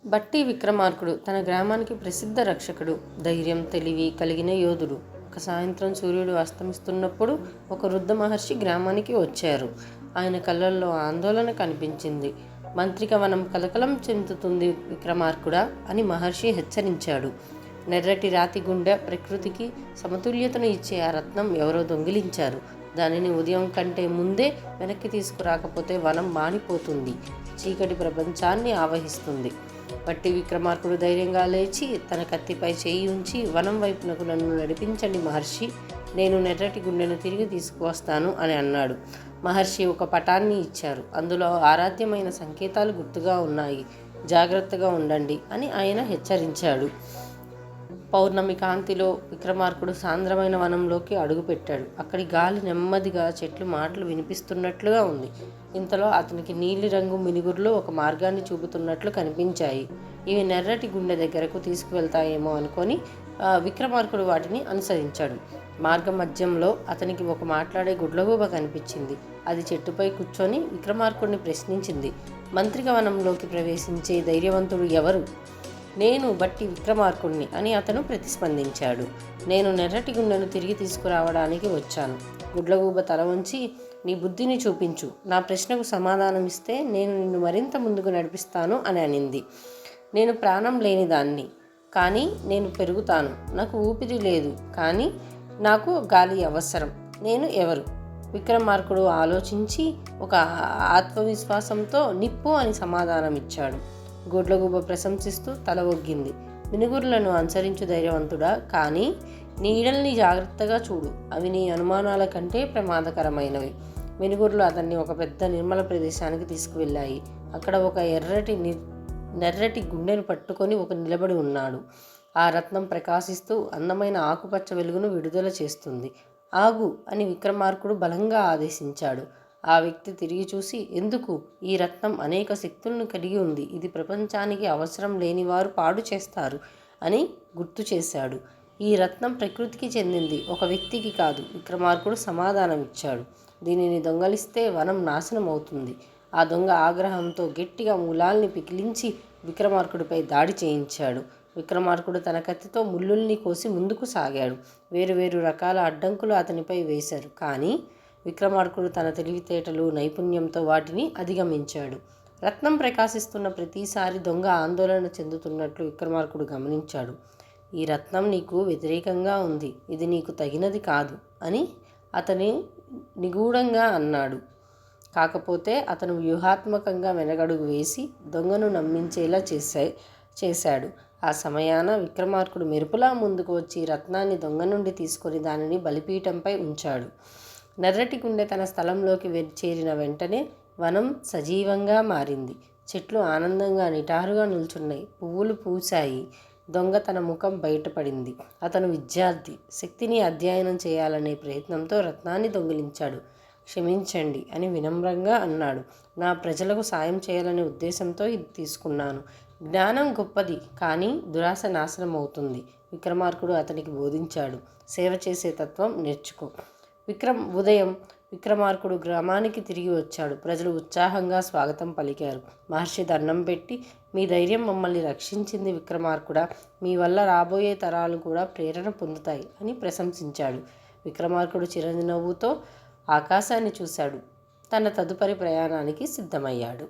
బట్టి విక్రమార్కుడు తన గ్రామానికి ప్రసిద్ధ రక్షకుడు, ధైర్యం తెలివి కలిగిన యోధుడు. ఒక సాయంత్రం సూర్యుడు అస్తమిస్తున్నప్పుడు ఒక వృద్ధ మహర్షి గ్రామానికి వచ్చారు. ఆయన కళ్ళల్లో ఆందోళన కనిపించింది. మంత్రిక వనం కలకలం చెందుతుంది విక్రమార్కుడా అని మహర్షి హెచ్చరించాడు. నెర్రటి రాతి గుండె ప్రకృతికి సమతుల్యతను ఇచ్చే ఆ రత్నం ఎవరో దొంగిలించారు. దానిని ఉదయం కంటే ముందే వెనక్కి తీసుకురాకపోతే వనం మానిపోతుంది, చీకటి ప్రపంచాన్ని ఆవహిస్తుంది. బట్టి విక్రమార్కుడు ధైర్యంగా లేచి తన కత్తిపై చేయి ఉంచి, వనం వైపునకు నన్ను నడిపించండి మహర్షి, నేను నెర్రటి గుండెను తిరిగి తీసుకువస్తాను అని అన్నాడు. మహర్షి ఒక పటాన్ని ఇచ్చారు. అందులో ఆరాధ్యమైన సంకేతాలు గుర్తుగా ఉన్నాయి. జాగ్రత్తగా ఉండండి అని ఆయన హెచ్చరించాడు. పౌర్ణమి కాంతిలో విక్రమార్కుడు సాంద్రమైన వనంలోకి అడుగుపెట్టాడు. అక్కడి గాలి నెమ్మదిగా చెట్లు మాటలు వినిపిస్తున్నట్లుగా ఉంది. ఇంతలో అతనికి నీలిరంగు మినుగురులో ఒక మార్గాన్ని చూపుతున్నట్లు కనిపించాయి. ఇవి నెర్రటి గుండె దగ్గరకు తీసుకువెళ్తాయేమో అనుకొని విక్రమార్కుడు వాటిని అనుసరించాడు. మార్గ మధ్యంలో అతనికి ఒక మాట్లాడే గుడ్లగూబ కనిపించింది. అది చెట్టుపై కూర్చొని విక్రమార్కుడిని ప్రశ్నించింది. మంత్రిక వనంలోకి ప్రవేశించే ధైర్యవంతుడు ఎవరు? నేను బట్టి విక్రమార్కుడిని అని అతను ప్రతిస్పందించాడు. నేను నెర్రటి గుండెను తిరిగి తీసుకురావడానికి వచ్చాను. గుడ్లగూబ తల వంచి, నీ బుద్ధిని చూపించు, నా ప్రశ్నకు సమాధానం ఇస్తే నేను నిన్ను మరింత ముందుకు నడిపిస్తాను అని అనింది. నేను ప్రాణం లేని దాన్ని, కానీ నేను పెరుగుతాను. నాకు ఊపిరి లేదు, కానీ నాకు గాలి అవసరం. నేను ఎవరు? విక్రమార్కుడు ఆలోచించి ఒక ఆత్మవిశ్వాసంతో నిప్పు అని సమాధానం ఇచ్చాడు. గుడ్లగూబ ప్రశంసిస్తూ తల ఒగ్గింది. మినుగురులను అనుసరించు ధైర్యవంతుడా, కానీ నీడల్ని జాగ్రత్తగా చూడు, అవి నీ అనుమానాల కంటే ప్రమాదకరమైనవి. మినుగురులు అతన్ని ఒక పెద్ద నిర్మల ప్రదేశానికి తీసుకువెళ్ళాయి. అక్కడ ఒక నెర్రటి గుండెను పట్టుకొని ఒక నిలబడి ఉన్నాడు. ఆ రత్నం ప్రకాశిస్తూ అందమైన ఆకుపచ్చ వెలుగును విడుదల చేస్తుంది. ఆగు అని విక్రమార్కుడు బలంగా ఆదేశించాడు. ఆ వ్యక్తి తిరిగి చూసి, ఎందుకు? ఈ రత్నం అనేక శక్తులను కలిగి ఉంది. ఇది ప్రపంచానికి అవసరం లేని వారు పాడు చేస్తారు అని గుర్తు చేశాడు. ఈ రత్నం ప్రకృతికి చెందింది, ఒక వ్యక్తికి కాదు. విక్రమార్కుడు సమాధానం ఇచ్చాడు. దీనిని దొంగలిస్తే వనం నాశనం అవుతుంది. ఆ దొంగ ఆగ్రహంతో గట్టిగా మూలాల్ని పికిలించి విక్రమార్కుడిపై దాడి చేయించాడు. విక్రమార్కుడు తన కత్తితో ముళ్ళుల్ని కోసి ముందుకు సాగాడు. వేరు రకాల అడ్డంకులు అతనిపై వేశారు, కానీ విక్రమార్కుడు తన తెలివితేటలు నైపుణ్యంతో వాటిని అధిగమించాడు. రత్నం ప్రకాశిస్తున్న ప్రతిసారి దొంగ ఆందోళన చెందుతున్నట్లు విక్రమార్కుడు గమనించాడు. ఈ రత్నం నీకు వ్యతిరేకంగా ఉంది, ఇది నీకు తగినది కాదు అని అతని నిగూఢంగా అన్నాడు. కాకపోతే అతను వ్యూహాత్మకంగా వెనగడుగు వేసి దొంగను నమ్మించేలా చేశాడు. ఆ సమయాన విక్రమార్కుడు మెరుపులా ముందుకు వచ్చి రత్నాన్ని దొంగ నుండి తీసుకొని దానిని బలిపీఠంపై ఉంచాడు. నెర్రటి గుండె తన స్థలంలోకి చేరిన వెంటనే వనం సజీవంగా మారింది. చెట్లు ఆనందంగా నిటారుగా నిల్చున్నాయి. పువ్వులు పూసాయి. దొంగ తన ముఖం బయటపడింది. అతను విద్యార్థి, శక్తిని అధ్యయనం చేయాలనే ప్రయత్నంతో రత్నాన్ని దొంగిలించాడు. క్షమించండి అని వినమ్రంగా అన్నాడు. నా ప్రజలకు సాయం చేయాలనే ఉద్దేశంతో ఇది తీసుకున్నాను. జ్ఞానం గొప్పది, కానీ దురాశ నాశనం అవుతుంది. విక్రమార్కుడు అతనికి బోధించాడు. సేవ చేసే తత్వం నేర్చుకో. ఉదయం విక్రమార్కుడు గ్రామానికి తిరిగి వచ్చాడు. ప్రజలు ఉత్సాహంగా స్వాగతం పలికారు. మహర్షి దండం పెట్టి, మీ ధైర్యం మమ్మల్ని రక్షించింది విక్రమార్కుడా, మీ వల్ల రాబోయే తరాలు కూడా ప్రేరణ పొందుతాయి అని ప్రశంసించాడు. విక్రమార్కుడు చిరునవ్వుతో ఆకాశాన్ని చూశాడు. తన తదుపరి ప్రయాణానికి సిద్ధమయ్యాడు.